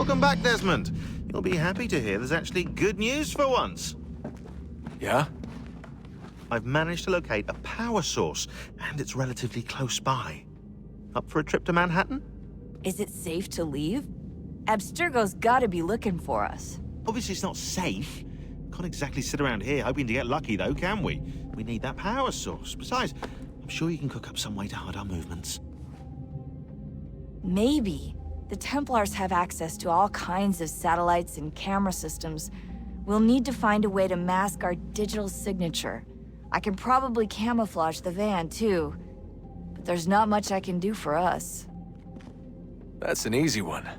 Welcome back, Desmond. You'll be happy to hear there's actually good news for once. Yeah? I've managed to locate a power source, and it's relatively close by. Up for a trip to Manhattan? Is it safe to leave? Abstergo's gotta be looking for us. Obviously, it's not safe. Can't exactly sit around here hoping to get lucky, though, can we? We need that power source. Besides, I'm sure you can cook up some way to hide our movements. Maybe. The Templars have access to all kinds of satellites and camera systems. We'll need to find a way to mask our digital signature. I can probably camouflage the van, too. But there's not much I can do for us. That's an easy one.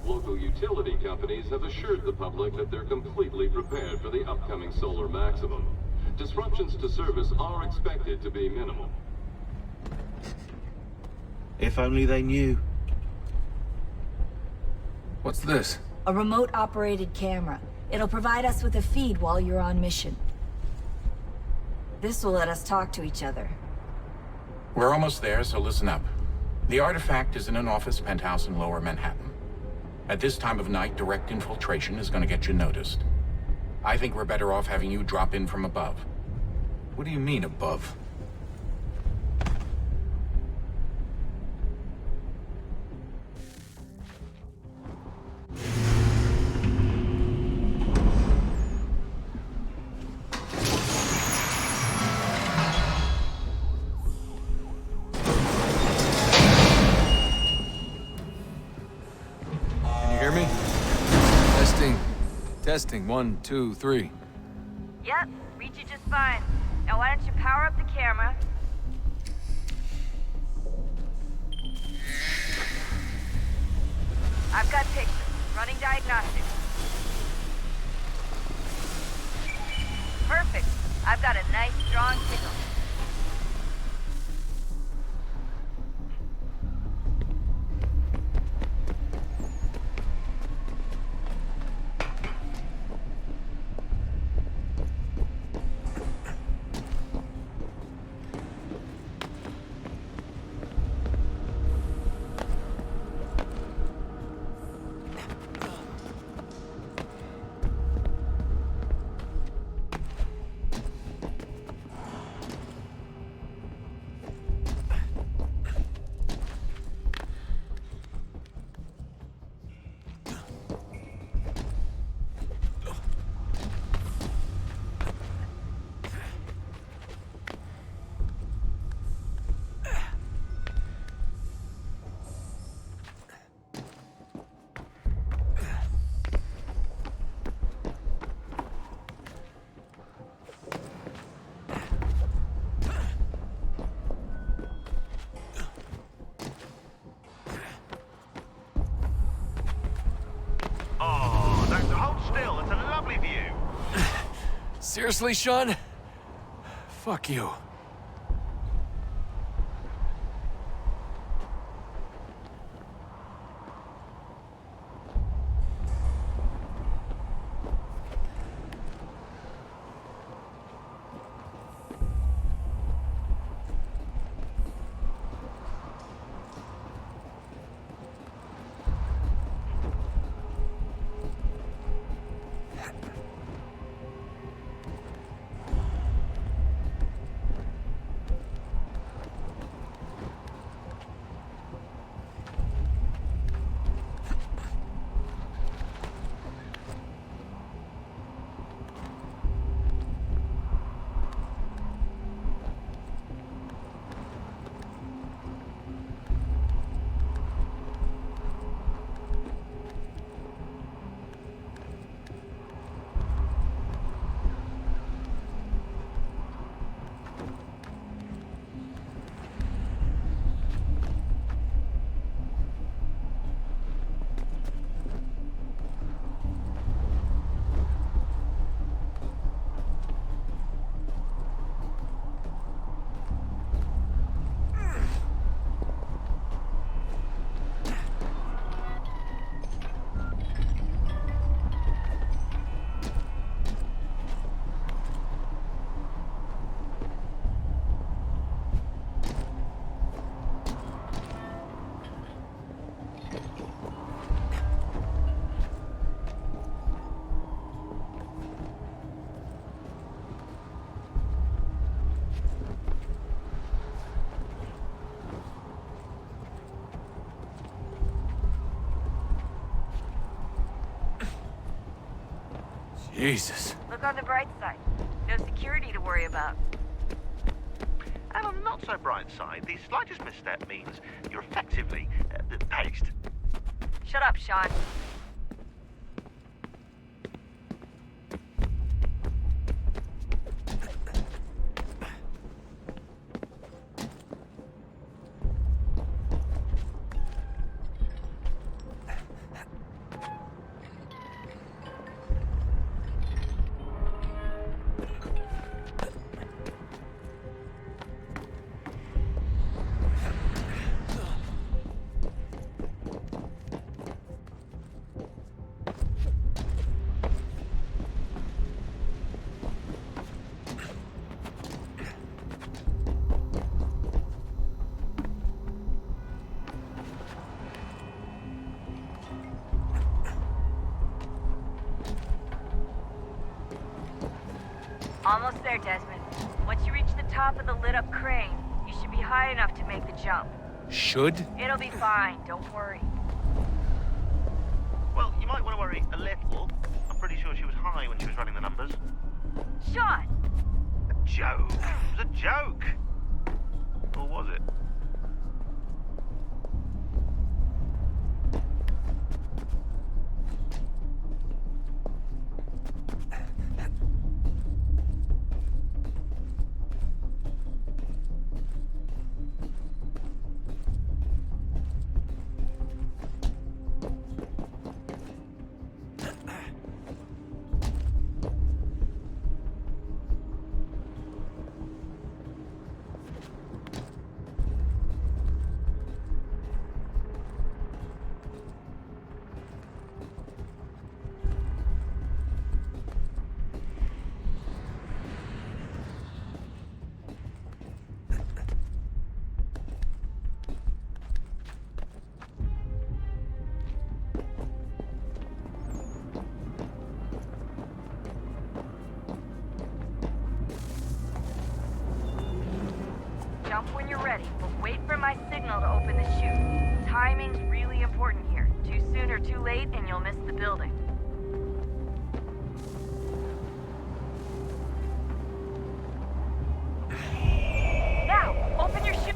Local utility companies have assured the public that they're completely prepared for the upcoming solar maximum. Disruptions to service are expected to be minimal. If only they knew. What's this? A remote-operated camera. It'll provide us with a feed while you're on mission. This will let us talk to each other. We're almost there, so listen up. The artifact is in an office penthouse in Lower Manhattan. At this time of night, direct infiltration is going to get you noticed. I think we're better off having you drop in from above. What do you mean, above? Testing, 1, 2, 3. Yep, read you just fine. Now why don't you power up the camera? I've got pictures. Running diagnostics. Perfect. I've got a nice, strong signal. Seriously, Sean? Fuck you. Jesus. Look on the bright side. No security to worry about. And on the not so bright side, the slightest misstep means you're effectively paced. Shut up, Sean. Almost there, Desmond. Once you reach the top of the lit-up crane, you should be high enough to make the jump. Should? It'll be fine, don't worry. Well, you might want to worry a little. I'm pretty sure she was high when she was running the numbers. Sean! A joke. It was a joke. Or was it? Jump when you're ready, but wait for my signal to open the chute. Timing's really important here. Too soon or too late, and you'll miss the building. Now, open your chute.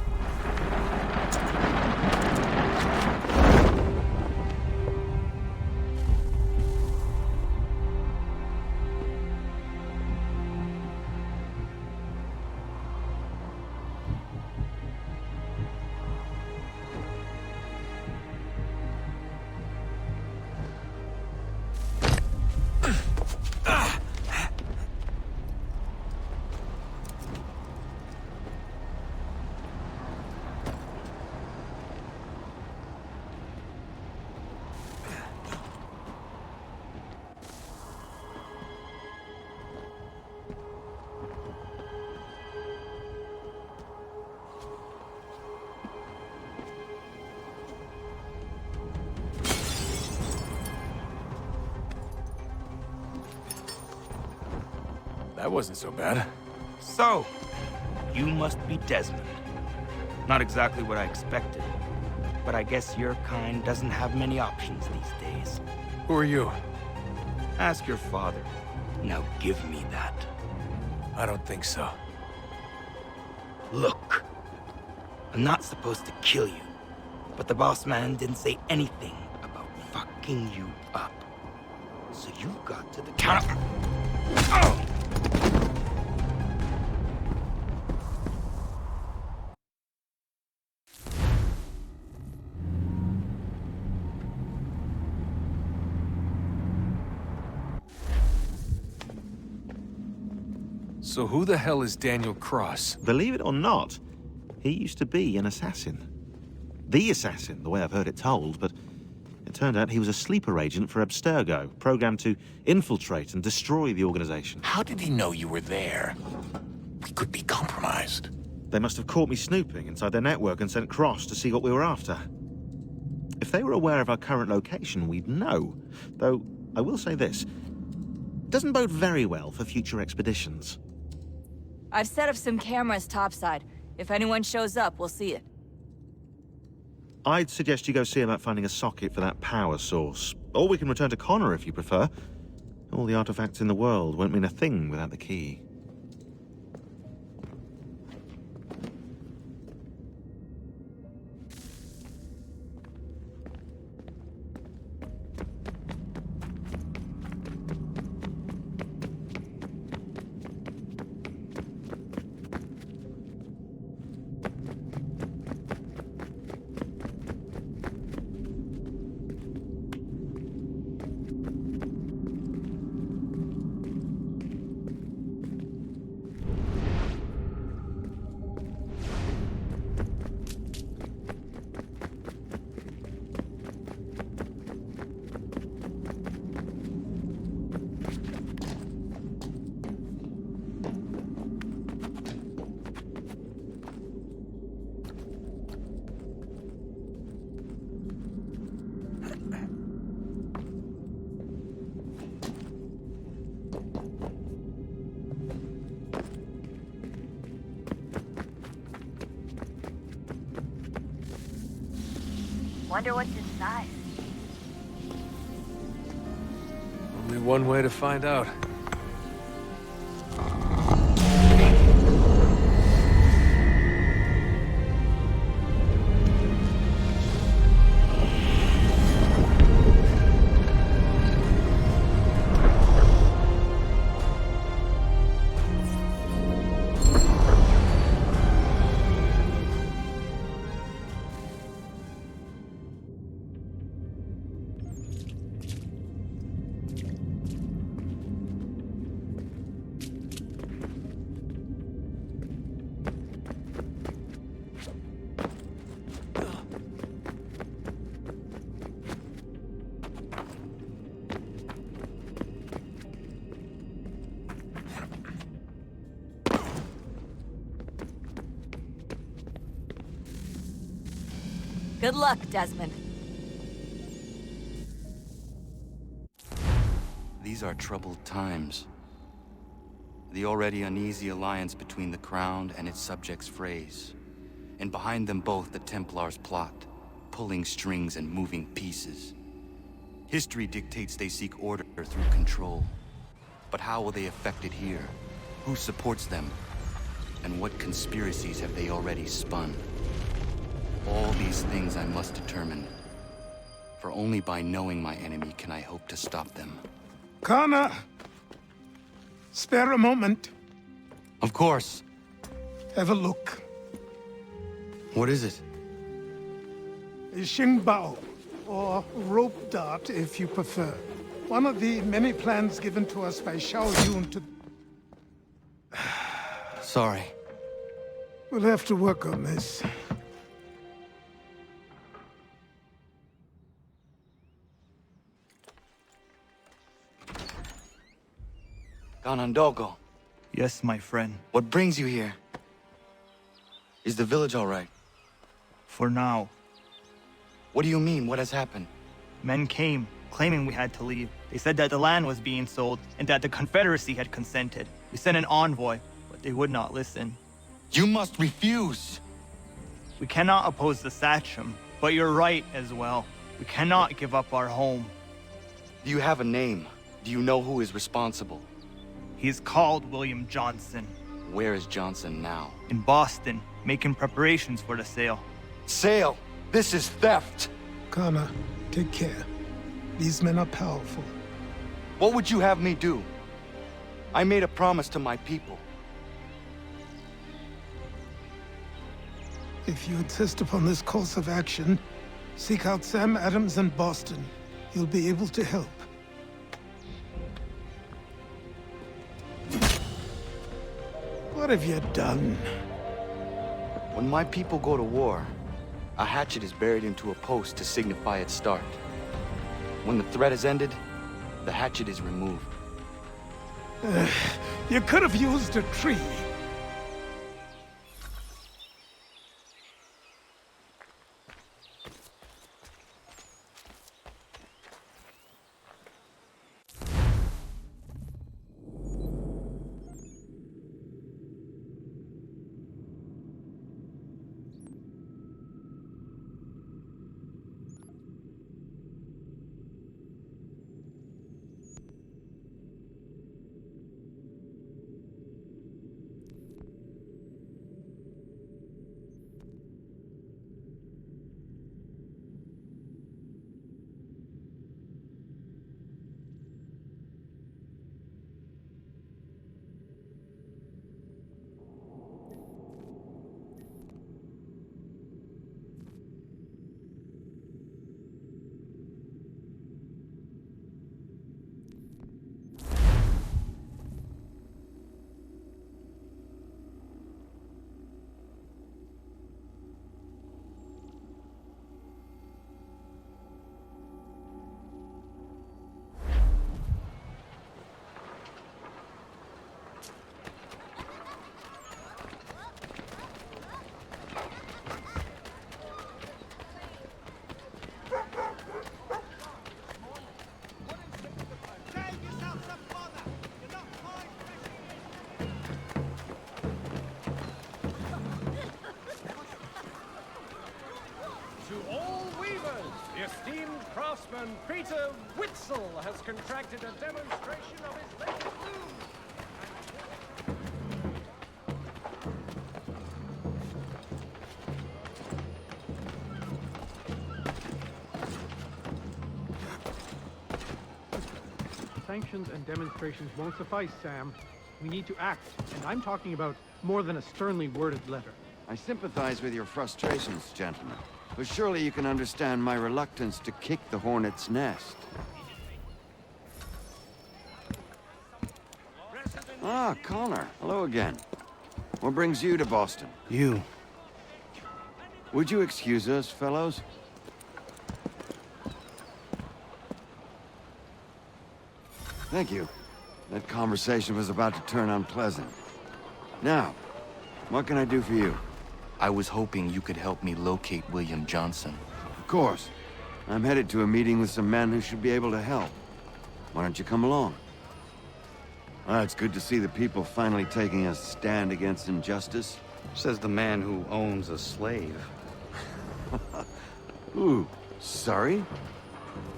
That wasn't so bad. So, you must be Desmond. Not exactly what I expected, but I guess your kind doesn't have many options these days. Who are you? Ask your father. Now give me that. I don't think so. Look, I'm not supposed to kill you, but the boss man didn't say anything about fucking you up. So you got to the counter. Oh! So who the hell is Daniel Cross? Believe it or not, he used to be an assassin. The assassin, the way I've heard it told, but it turned out he was a sleeper agent for Abstergo, programmed to infiltrate and destroy the organization. How did he know you were there? We could be compromised. They must have caught me snooping inside their network and sent Cross to see what we were after. If they were aware of our current location, we'd know. Though, I will say this, it doesn't bode very well for future expeditions. I've set up some cameras topside. If anyone shows up, we'll see it. I'd suggest you go see about finding a socket for that power source. Or we can return to Connor if you prefer. All the artifacts in the world won't mean a thing without the key. Wonder what's inside. Only one way to find out. Good luck, Desmond. These are troubled times. The already uneasy alliance between the Crown and its subjects frays. And behind them both the Templars plot, pulling strings and moving pieces. History dictates they seek order through control. But how will they affect it here? Who supports them? And what conspiracies have they already spun? All these things I must determine. For only by knowing my enemy can I hope to stop them. Connor! Spare a moment. Of course. Have a look. What is it? A Xingbao, or rope dart if you prefer. One of the many plans given to us by Xiao Yun to... Sorry. We'll have to work on this. Ganondogo, Yes, my friend. what brings you here? Is the village all right? For now. What do you mean? What has happened? Men came, claiming we had to leave. They said that the land was being sold, and that the Confederacy had consented. We sent an envoy, but they would not listen. You must refuse! We cannot oppose the Sachem, but you're right as well. We cannot give up our home. Do you have a name? Do you know who is responsible? He's called William Johnson. Where is Johnson now? In Boston, making preparations for the sale. Sale! This is theft! Connor, take care. These men are powerful. What would you have me do? I made a promise to my people. If you insist upon this course of action, seek out Sam Adams in Boston. He'll be able to help. What have you done? When my people go to war, a hatchet is buried into a post to signify its start. When the threat is ended, the hatchet is removed. You could have used a tree. One Peter Witzel has contracted a demonstration of his latest move. Sanctions and demonstrations won't suffice, Sam. We need to act, and I'm talking about more than a sternly worded letter. I sympathize with your frustrations, gentlemen. But surely you can understand my reluctance to kick the hornet's nest. Ah, Connor. Hello again. What brings you to Boston? You. Would you excuse us, fellows? Thank you. That conversation was about to turn unpleasant. Now, what can I do for you? I was hoping you could help me locate William Johnson. Of course. I'm headed to a meeting with some men who should be able to help. Why don't you come along? It's good to see the people finally taking a stand against injustice. Says the man who owns a slave. Ooh, sorry?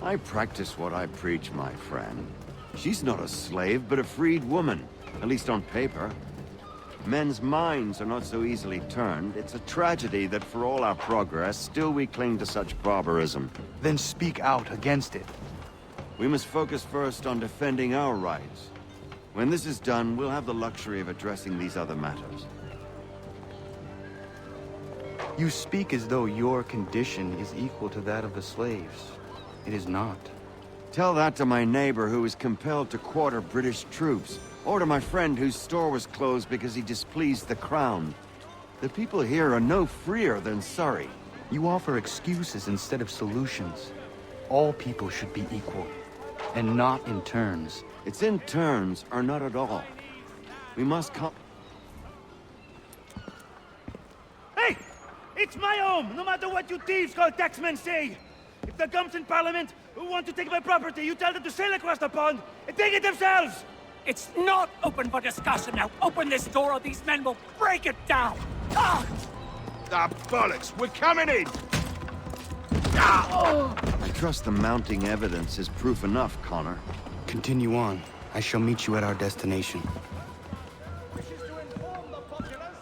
I practice what I preach, my friend. She's not a slave, but a freed woman. At least on paper. Men's minds are not so easily turned. It's a tragedy that for all our progress, still we cling to such barbarism. Then speak out against it. We must focus first on defending our rights. When this is done, we'll have the luxury of addressing these other matters. You speak as though your condition is equal to that of the slaves. It is not. Tell that to my neighbor who was compelled to quarter British troops, or to my friend whose store was closed because he displeased the crown. The people here are no freer than Surrey. You offer excuses instead of solutions. All people should be equal, and not in turns. It's in turns, or not at all. We must come... Hey! It's my home, no matter what you thieves called taxmen say! If the gums in Parliament who want to take my property, you tell them to sail across the pond and take it themselves! It's not open for discussion now. Open this door or these men will break it down. Ah! Ah, bollocks! We're coming in! I trust the mounting evidence is proof enough, Connor. Continue on. I shall meet you at our destination. Wishes to inform the populace.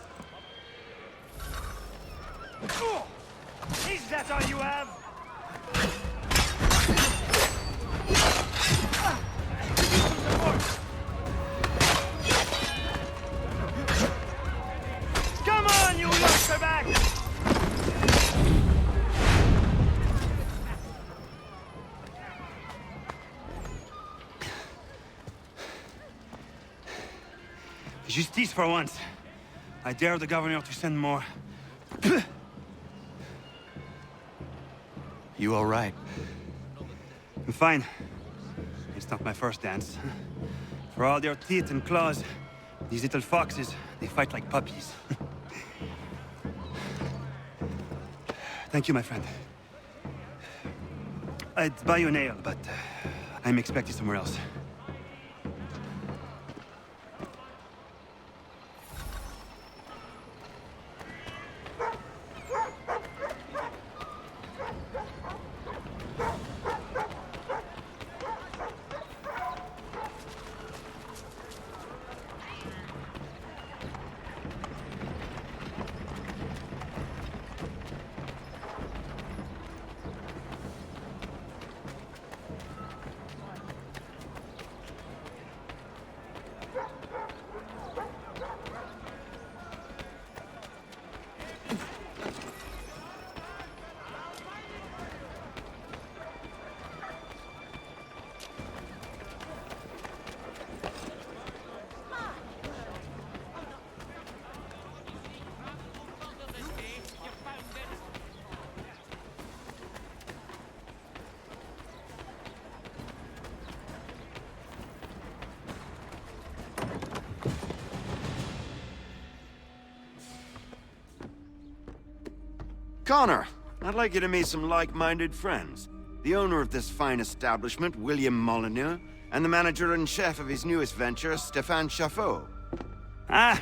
Is that all you have? Come on, you youngster back! Justice for once. I dare the governor to send more. You all right? I'm fine. It's not my first dance. For all their teeth and claws, these little foxes, they fight like puppies. Thank you, my friend. I'd buy you an ale, but I'm expected somewhere else. Connor, I'd like you to meet some like-minded friends. The owner of this fine establishment, William Molyneux, and the manager and chef of his newest venture, Stéphane Chaffeau. Ah,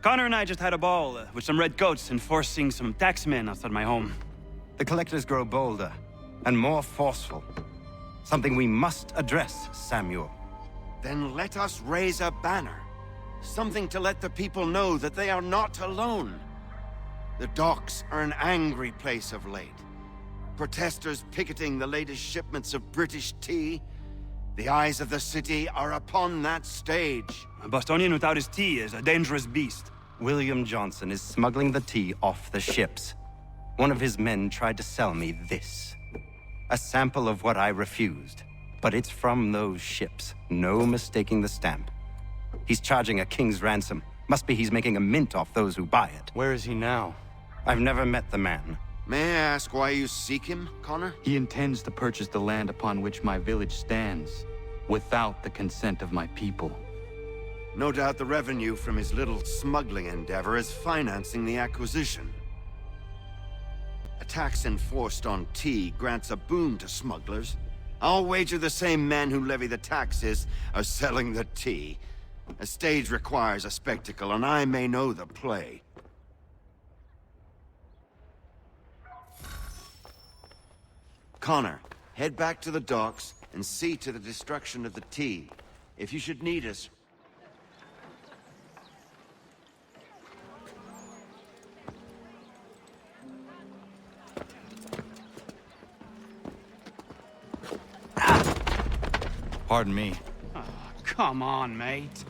Connor and I just had a ball with some redcoats enforcing some taxmen outside my home. The collectors grow bolder and more forceful. Something we must address, Samuel. Then let us raise a banner. Something to let the people know that they are not alone. The docks are an angry place of late. Protesters picketing the latest shipments of British tea. The eyes of the city are upon that stage. A Bostonian without his tea is a dangerous beast. William Johnson is smuggling the tea off the ships. One of his men tried to sell me this. A sample of what I refused. But it's from those ships. No mistaking the stamp. He's charging a king's ransom. Must be he's making a mint off those who buy it. Where is he now? I've never met the man. May I ask why you seek him, Connor? He intends to purchase the land upon which my village stands, without the consent of my people. No doubt the revenue from his little smuggling endeavor is financing the acquisition. A tax enforced on tea grants a boon to smugglers. I'll wager the same men who levy the taxes are selling the tea. A stage requires a spectacle, and I may know the play. Connor, head back to the docks and see to the destruction of the tea. If you should need us... Pardon me. Oh, come on, mate.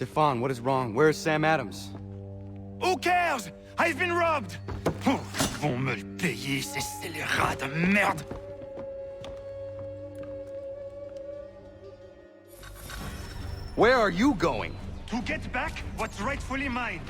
Stefan, what is wrong? Where is Sam Adams? Who cares? I've been robbed! Oh, ils vont me le payer, ces scélérats de merde! Where are you going? To get back what's rightfully mine.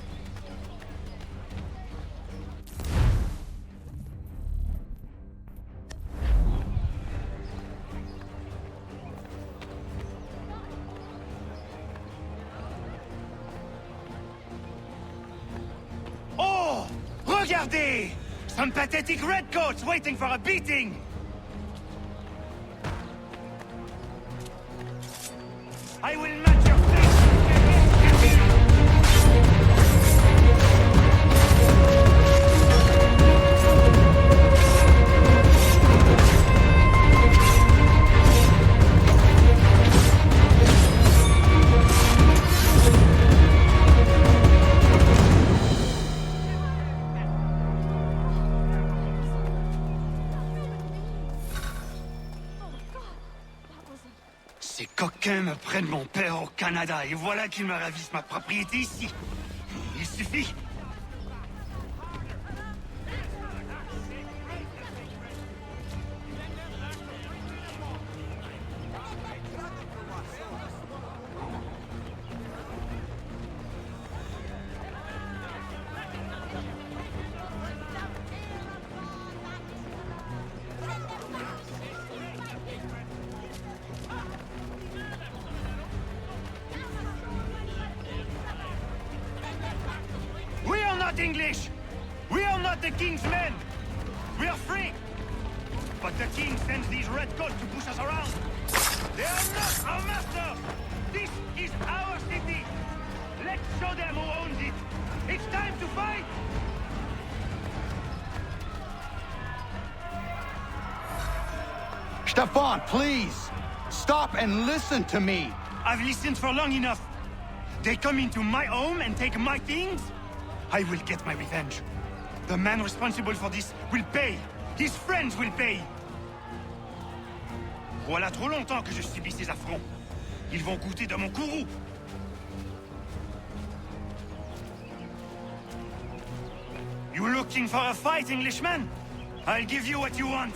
Oh! Regardez! Some pathetic redcoats waiting for a beating! I will match your face! Ces coquins me prennent mon père au Canada et voilà qu'ils me ravissent ma propriété ici. Il suffit. English! We are not the king's men! We are free! But the king sends these redcoats to push us around! They are not our master! This is our city! Let's show them who owns it! It's time to fight! Stefan, please! Stop and listen to me! I've listened for long enough. They come into my home and take my things? I will get my revenge. The man responsible for this will pay. His friends will pay. Voilà trop longtemps que je subis ces affronts. Ils vont goûter de mon courroux. You looking for a fight, Englishman? I'll give you what you want.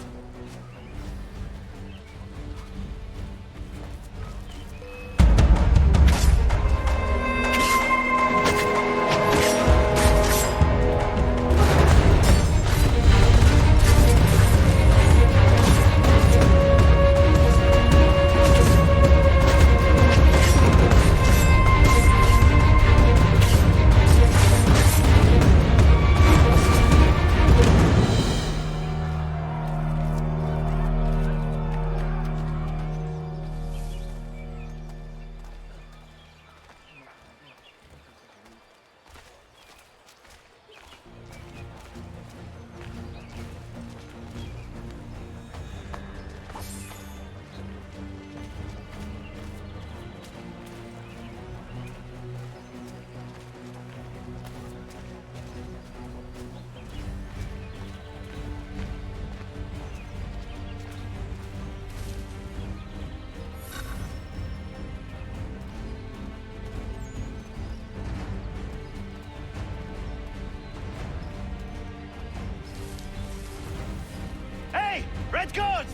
Redcoats!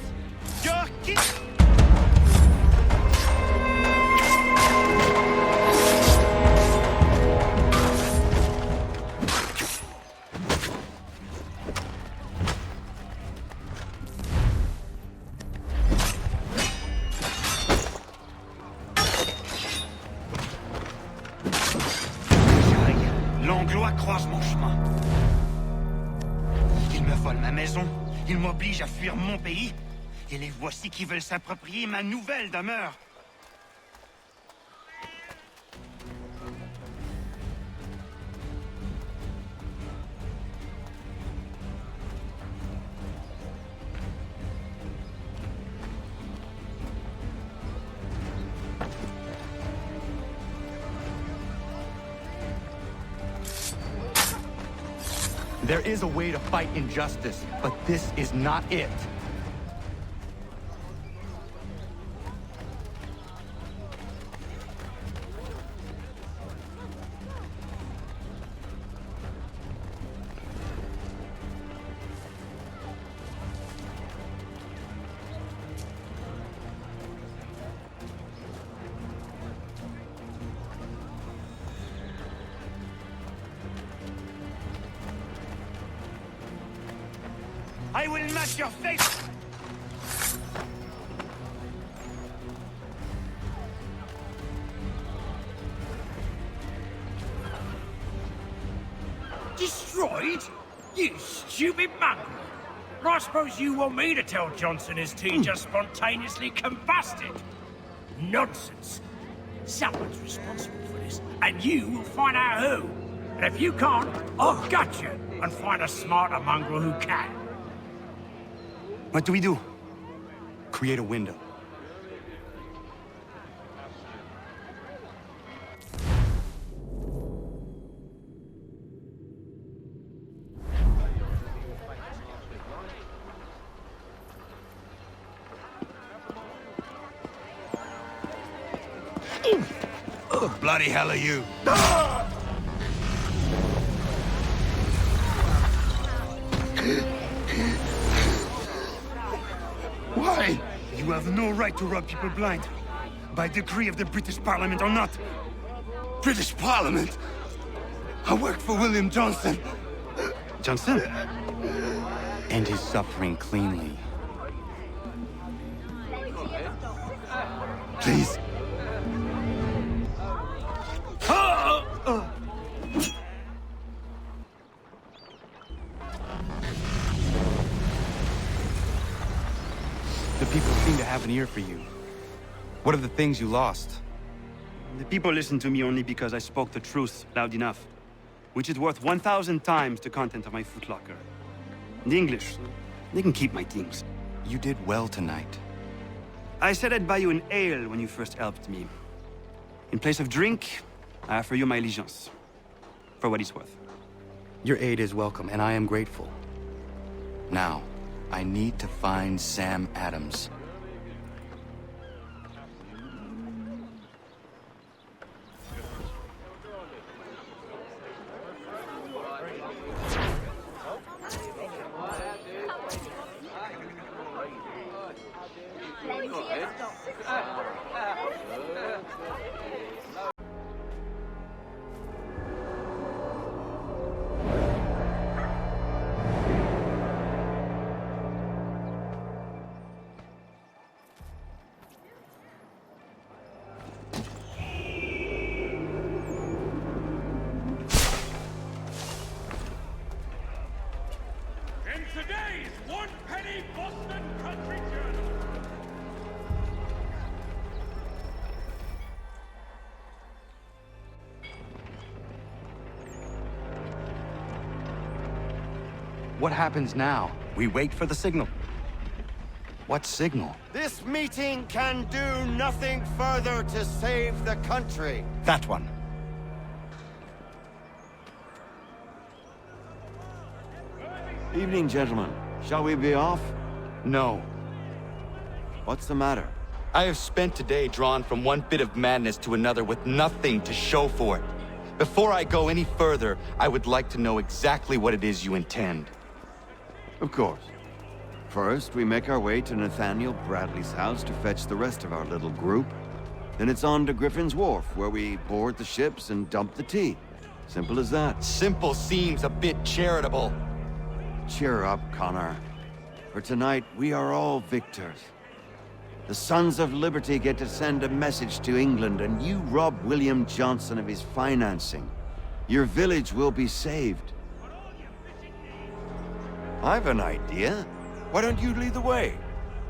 Your kid... L'Anglois croise mon chemin. Il me vole ma maison. Ils m'obligent à fuir mon pays, et les voici qui veulent s'approprier ma nouvelle demeure. There is a way to fight injustice, but this is not it. I will match your face! Destroyed? You stupid mongrel! I suppose you want me to tell Johnson his tea just spontaneously combusted? Nonsense. Someone's responsible for this, and you will find out who. And if you can't, I'll gut you and find a smarter mongrel who can. What do we do? Create a window. Bloody hell are you? Why? You have no right to rob people blind. By decree of the British Parliament or not. British Parliament? I work for William Johnson. Johnson? End his suffering cleanly. Please. The people seem to have an ear for you. What are the things you lost? The people listen to me only because I spoke the truth loud enough, which is worth 1,000 times the content of my footlocker. The English, they can keep my things. You did well tonight. I said I'd buy you an ale when you first helped me. In place of drink, I offer you my allegiance. For what it's worth. Your aid is welcome, and I am grateful. Now, I need to find Sam Adams. Today's one-penny Boston Country Journal. What happens now? We wait for the signal. What signal? This meeting can do nothing further to save the country. That one. Evening, gentlemen. Shall we be off? No. What's the matter? I have spent today drawn from one bit of madness to another with nothing to show for it. Before I go any further, I would like to know exactly what it is you intend. Of course. First, we make our way to Nathaniel Bradley's house to fetch the rest of our little group. Then it's on to Griffin's Wharf, where we board the ships and dump the tea. Simple as that. Simple seems a bit charitable. Cheer up, Connor. For tonight, we are all victors. The Sons of Liberty get to send a message to England, and you rob William Johnson of his financing. Your village will be saved. I've an idea. Why don't you lead the way?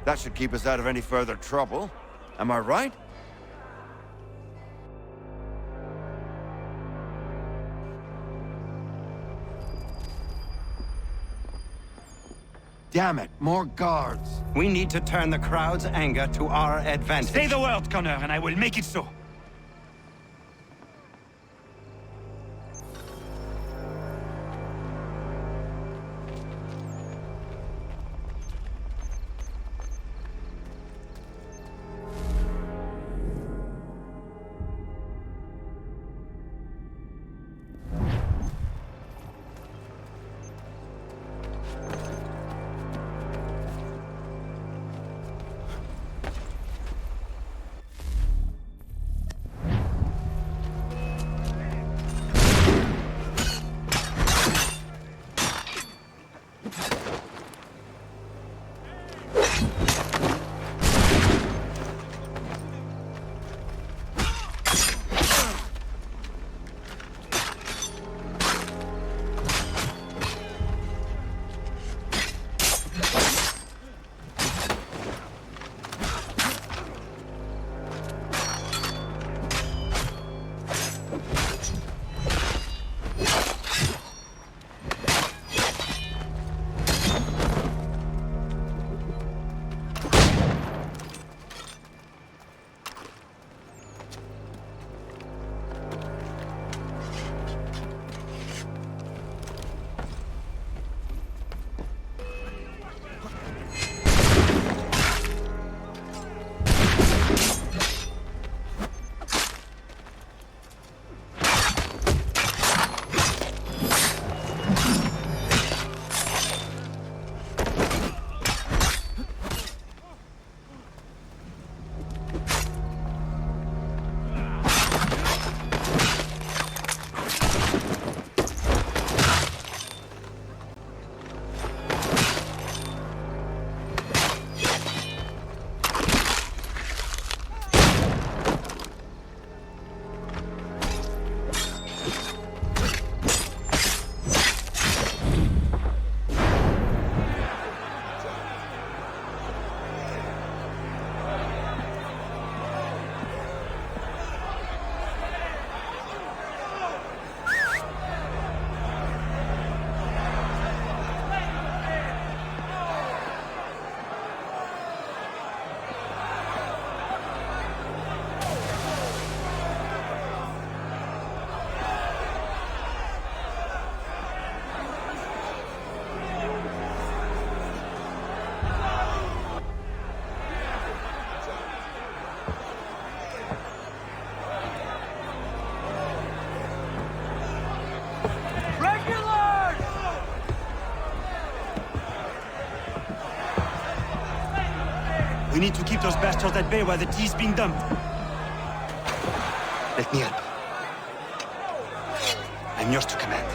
That should keep us out of any further trouble. Am I right? Damn it, more guards. We need to turn the crowd's anger to our advantage. Say the word, Connor, and I will make it so. We need to keep those bastards at bay while the tea is being dumped. Let me help. I'm yours to command.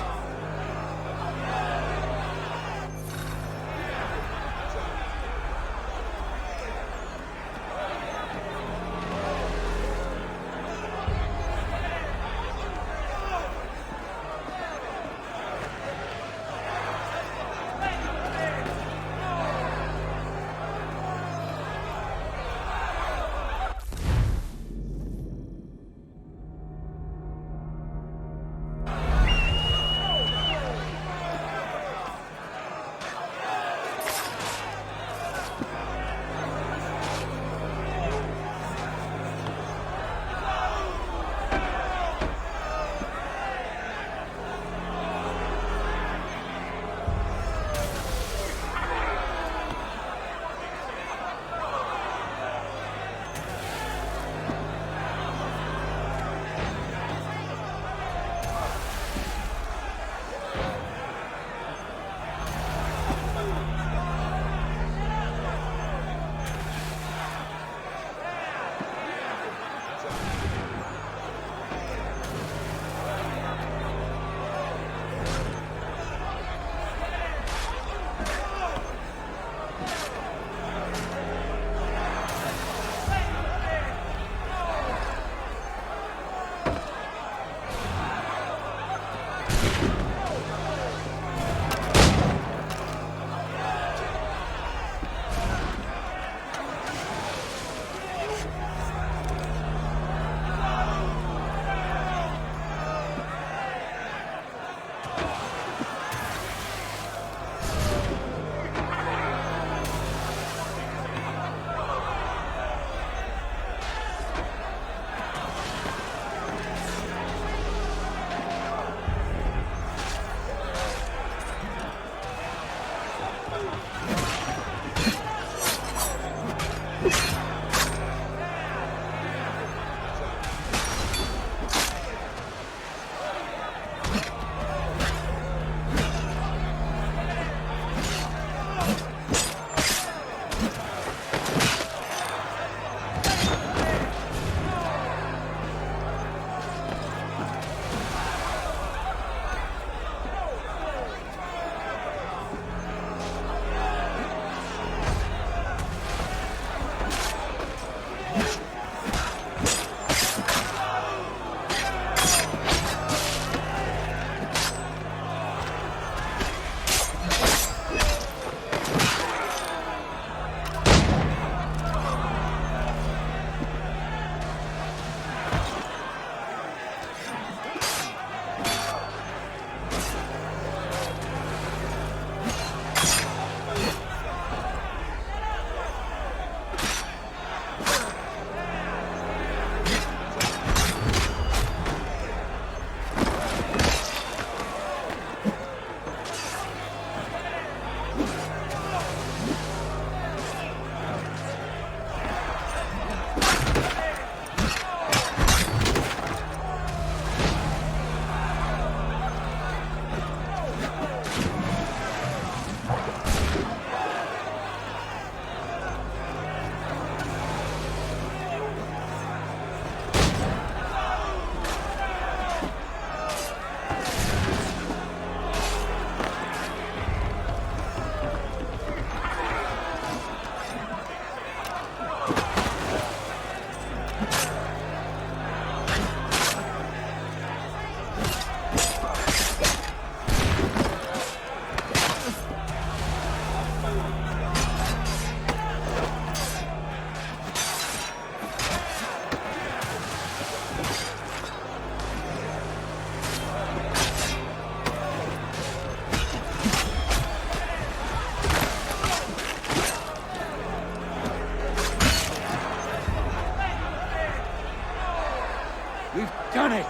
Done it!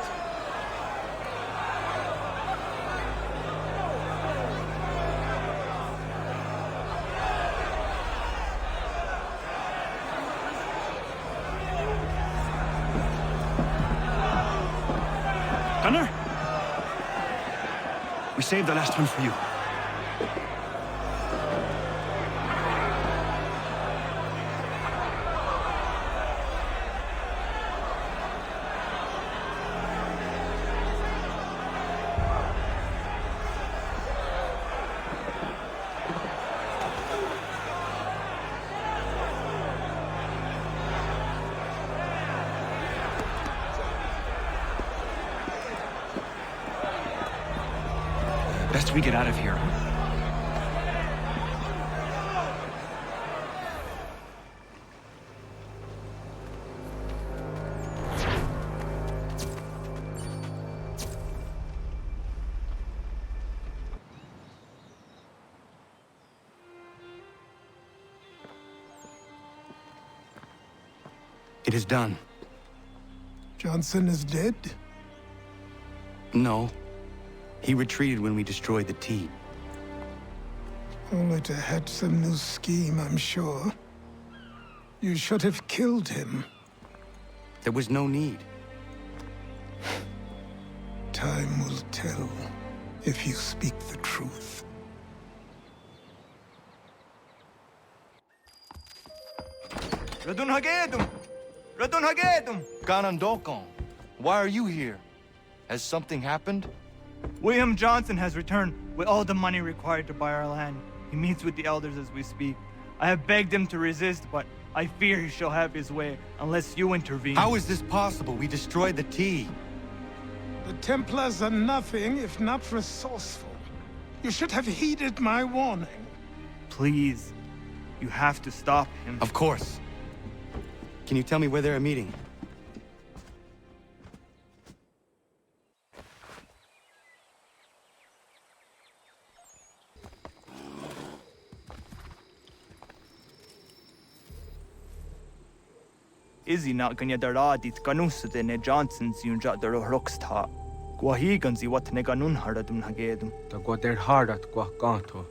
Gunner? We saved the last one for you. Best we get out of here. It is done. Johnson is dead? No. He retreated when we destroyed the T. Only to hatch some new scheme, I'm sure. You should have killed him. There was no need. Time will tell if you speak the truth. Radun Hagedum! Radun Hagedum! Ganondokon, why are you here? Has something happened? William Johnson has returned with all the money required to buy our land. He meets with the elders as we speak. I have begged him to resist, but I fear he shall have his way unless you intervene. How is this possible? We destroyed the T. The Templars are nothing if not resourceful. You should have heeded my warning. Please, you have to stop him. Of course. Can you tell me where they're meeting? Izzy not ganya daradit ganusade ne Johnson's yunja daro rocksta. Guahiganzi what ne ganun haradun hagedum. Ta guader hardat gua ganto.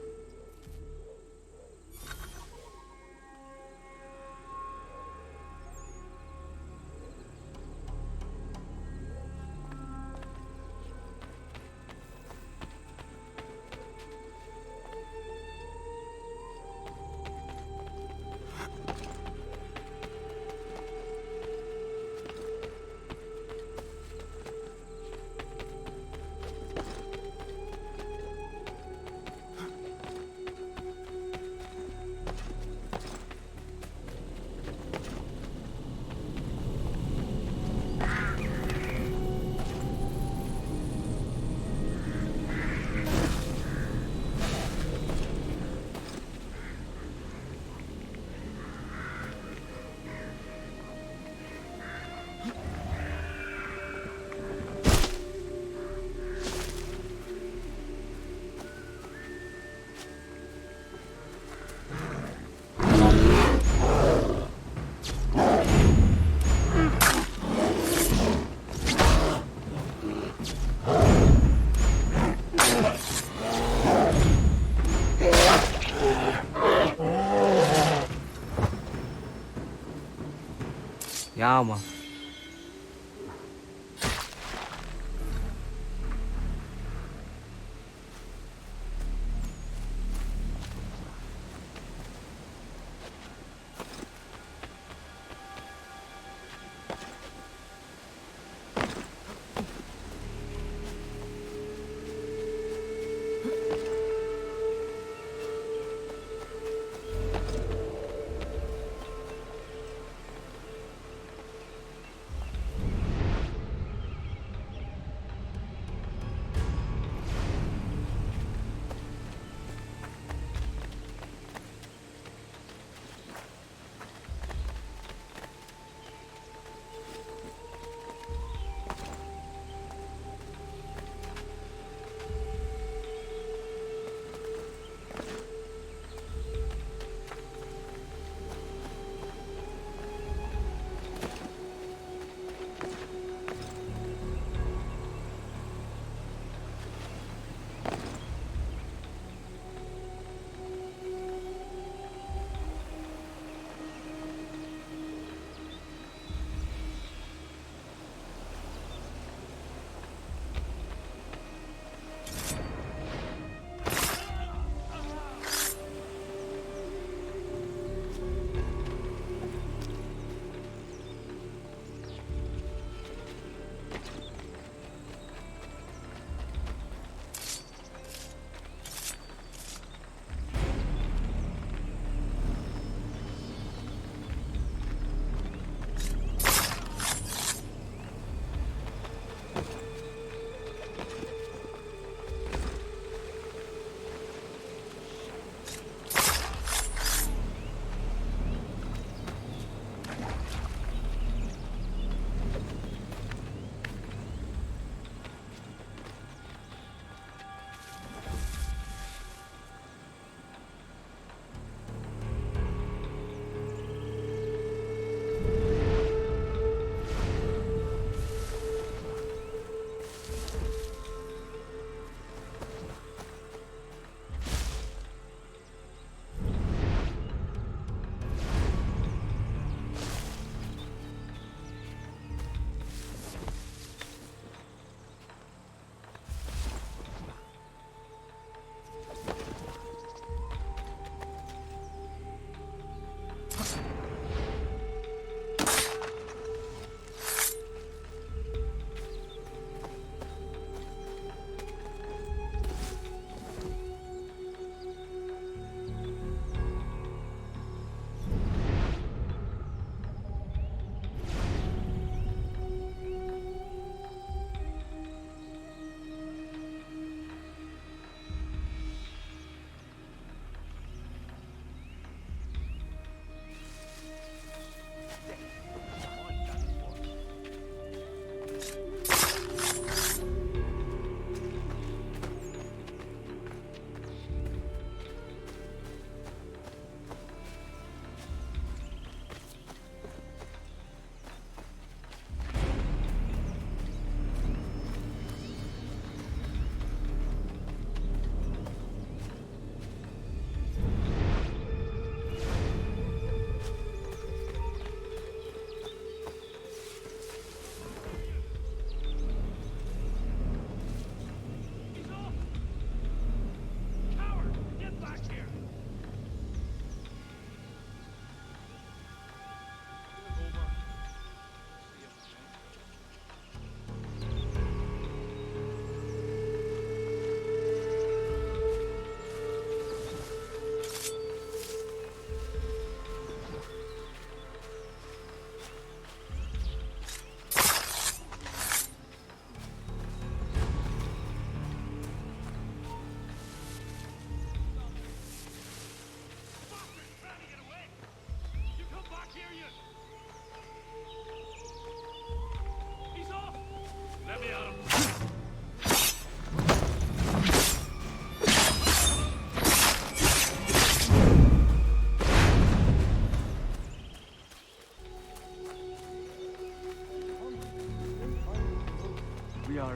Yama.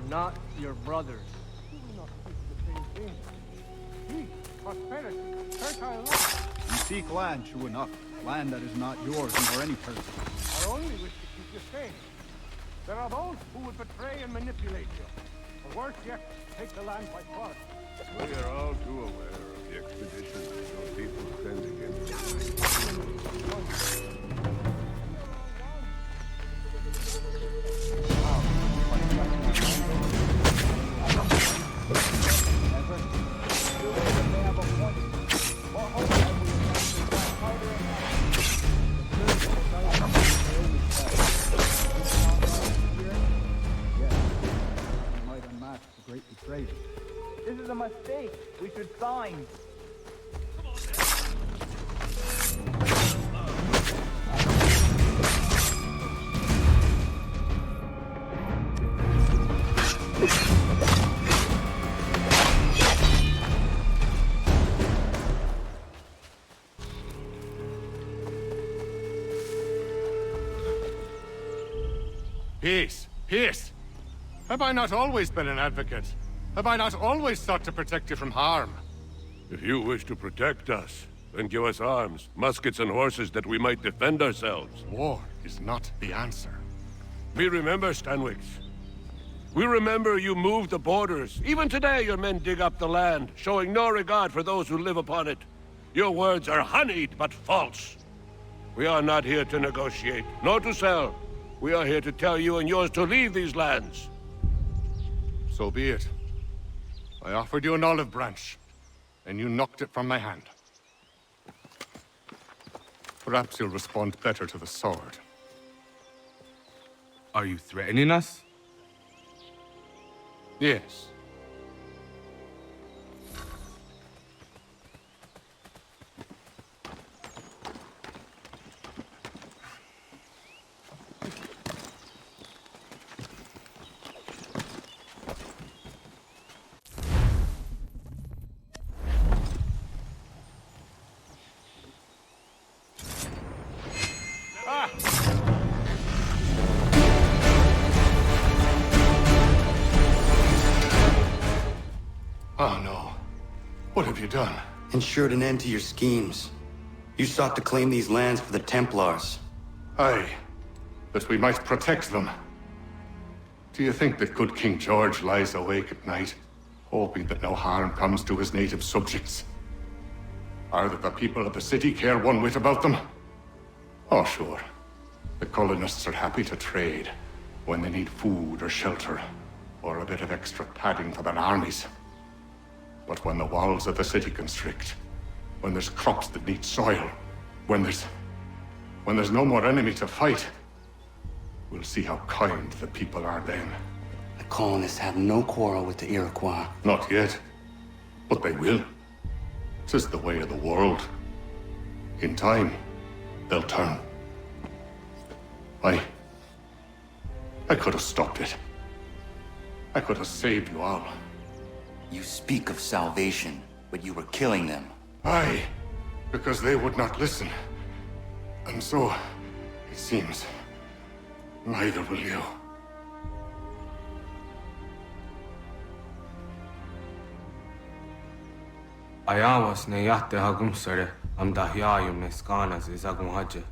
are not your brothers. Prosperity, fertile land. You seek land, true enough. Land that is not yours nor any person. I only wish to keep you safe. There are those who would betray and manipulate you. Or worse yet, take the land by force. We are all too aware of the expeditions your people send against us. This is a mistake. We should sign. Peace! Peace! Have I not always been an advocate? Have I not always sought to protect you from harm? If you wish to protect us, then give us arms, muskets and horses that we might defend ourselves. War is not the answer. We remember, Stanwix. We remember you moved the borders. Even today your men dig up the land, showing no regard for those who live upon it. Your words are honeyed, but false. We are not here to negotiate, nor to sell. We are here to tell you and yours to leave these lands. So be it. I offered you an olive branch, and you knocked it from my hand. Perhaps you'll respond better to the sword. Are you threatening us? Yes. Oh no. What have you done? Ensured an end to your schemes. You sought to claim these lands for the Templars. Aye, that we might protect them. Do you think that good King George lies awake at night, hoping that no harm comes to his native subjects? Or that the people of the city care one whit about them? Oh, sure. The colonists are happy to trade when they need food or shelter, or a bit of extra padding for their armies. But when the walls of the city constrict, when there's crops that need soil, when there's no more enemy to fight, we'll see how kind the people are then. The colonists have no quarrel with the Iroquois. Not yet, but they will. 'Tis the way of the world. In time, they'll turn. I could have stopped it. I could have saved you all. You speak of salvation, but you were killing them. Aye, because they would not listen. And so, it seems, neither will you. Ayawas ne yatte hagum sare am dahyayum ne skanas is agum haja.